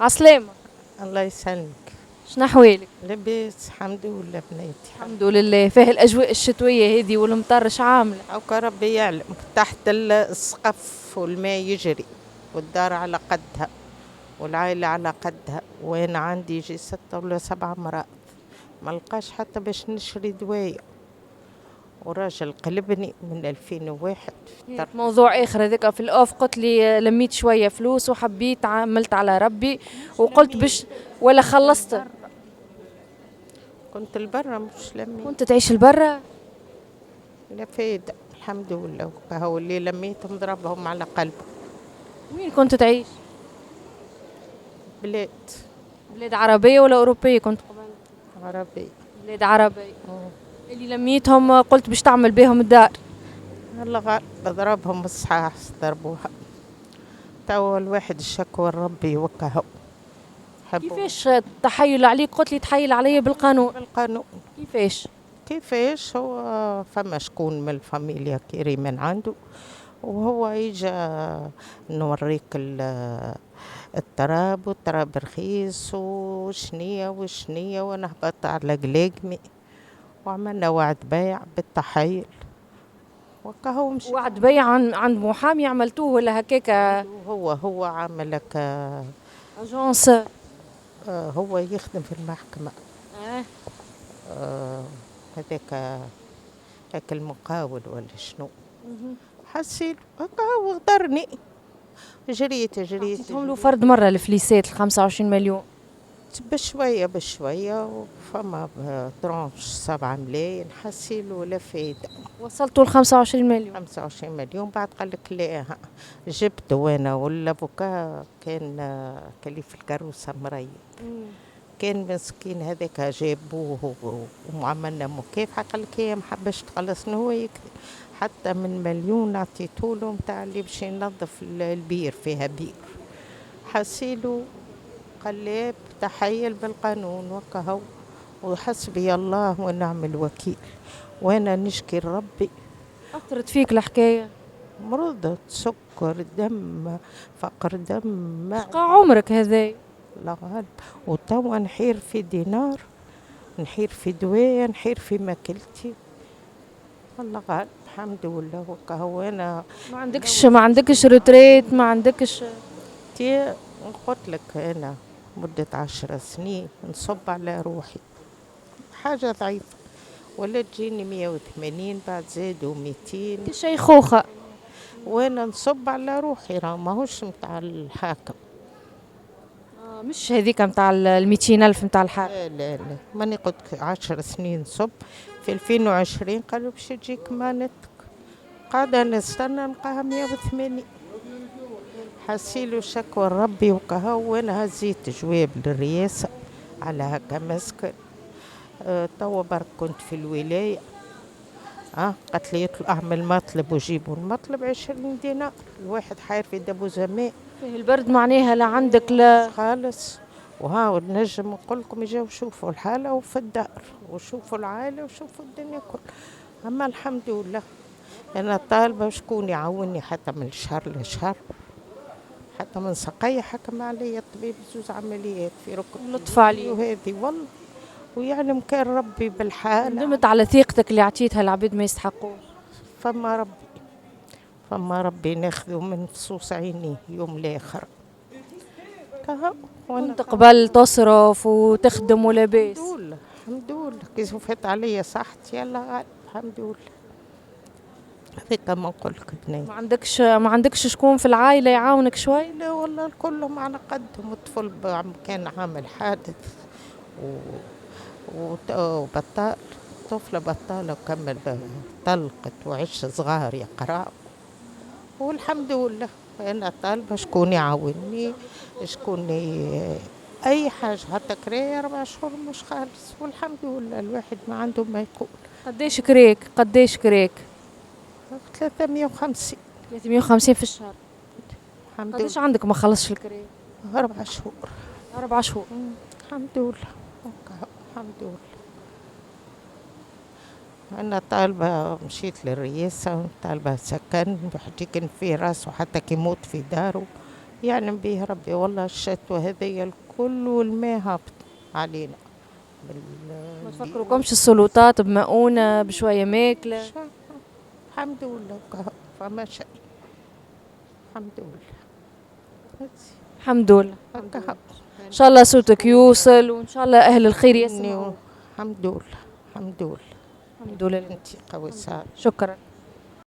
عسلامة. الله يسلمك. شنو أحوالك؟ لاباس الحمد لله بنيتي. الحمد لله. فيه الأجواء الشتوية هذه والمطر اش عاملة؟ هاكا ربي يعلم، تحت السقف والماء يجري والدار على قدها والعائلة على قدها، وأنا عندي يجي 6 ولا 7 مرات ما لقاش حتى باش نشري دوايا، وراجل قلبني من 2001. موضوع آخر هذاك في الأوف قلت لي لميت شوية فلوس وحبيت عملت على ربي وقلت باش ولا خلصت. كنت لبرا مش لميت. كنت تعيش لبرا؟ لا فايدة الحمد لله، هو اللي لميتهم ضربهم على قلبه. وين كنت تعيش؟ بلاد بلاد عربية ولا أوروبية كنت قبل؟ عربي. بلاد عربية. اللي لميتهم قلت باش تعمل بهم الدار. الله غالب ضربهم بالصحاح ضربوها. توا الواحد الشكوى ربي وكهو. كيفاش التحايل عليك؟ قلت لي تحايل علي بالقانون. بالقانون. كيفاش هو فما شكون من الفاميليا كيري من عنده، وهو يجا نوريك التراب، والتراب رخيص وشنية وانا هبطت على قلاقمي وعملنا وعد بيع بالتحايل وكهو مشي. وعد بيع عند محامي عملتوه ولا هكاك؟ هو عملك اجونس. هو يخدم في المحكمة. هذاك المقاول ولا شنو. حسيت هكا هو غدرني. جريت عطيتهم له فرد مرة الفليسات 25 مليون بشوية وفما ترونش 7 ملايين حسيل ولا فايدة. وصلتوا ل 25 مليون. 25 مليون بعد قال لك لا جبت وانا والافوكا كان كليف الكروسة مريض. كان مسكين هذاك جابوه وعملنا مكافحة، قال لك هي ما حبش تخلصنا، هو يكذب. حتى من مليون عطيته له نتاع اللي باش ينظف البير، فيها بير حسيلو قلاب تحيل بالقانون وكهو. وحسبي الله ونعم الوكيل، وانا نشكي ربي. أثرت فيك الحكاية؟ مرضت سكر دم فقر دم. شقا عمرك هذا؟ الله غالب. وتوا نحير في دينار، نحير في دوايا، نحير في ماكلتي. الله غالب الحمد لله وكهو. انا ما عندكش روتريت، ما عندكش؟ تي قلت لك انا مدة 10 سنين نصب على روحي حاجة ضعيفة، ولا تجيني 180 بعد زادوا 200 شيخوخة. وانا نصب على روحي، راه ماهوش متاع الحاكم. مش هذيك متاع 200 ألف متاع الحاكم. لا ماني قلت 10 سنين نصب. في 2020 قالوا باش تجيك مانتك، قاعدة نستنى نلقاها 180. حسيلو شكوى ربي وكهو. وانا هزيت جواب للرئاسة على هكا مسكن. توا برك كنت في الولاية. قالت لي اعمل مطلب وجيبوا المطلب 20 دينار الواحد حاير في دبو زمان. فيه البرد معناها لا عندك لا خالص. وها نجم نقول لكم يجوا شوفوا الحالة وفي الدار وشوفوا العائلة وشوفوا الدنيا كل. أما الحمد لله أنا طالبة شكون يعاوني حتى من شهر لشهر، حتى من سقية حكم علي الطبيب 2 عمليات في ركبتي. لطف عليك. وهذه والله ويعلم كان ربي بالحال. ندمت على ثقتك اللي عطيتها العباد ما يستحقوش. فما ربي ناخذه من فصوص عيني يوم الآخر. كنت قبل تصرف وتخدم ولاباس؟ الحمد لله كي فات عليا صحتي يلا غالب الحمد لله. هذيك ما نقول لك بنات. ما عندكش شكون في العائلة يعاونك شوي؟ لا والله كلهم على قدهم. الطفل كان عامل حادث وبطال، طفلة بطالة وكمل طلقت وعش صغار يقرأ. والحمد لله أنا طالبة شكون يعاونني، شكون أي حاجة، حتى كراية 4 شهور مش خالص. والحمد لله الواحد ما عنده ما يقول. قديش كريك؟ 350. 350 في الشهر. الحمد قديش لله. عندك ما خلصش الكريك؟ 4 شهور. 4 شهور. الحمد لله الحمد لله. أنا طالبة مشيت للرئاسة طالبة سكن بحكي كان في راسه حتى كي يموت في داره يعلم به ربي والله الشتوى هذيا الكل والماء هابط علينا. ما تفكروكمش السلطات بمؤونة بشوية ماكلة؟ الحمد لله فما شيء. الحمد لله. الحمد لله. هكا ان شاء الله صوتك يوصل، وان شاء الله اهل الخير يسمعوا. الحمد لله. الحمد لله. الحمد لله. انت قوي سعد. شكرا.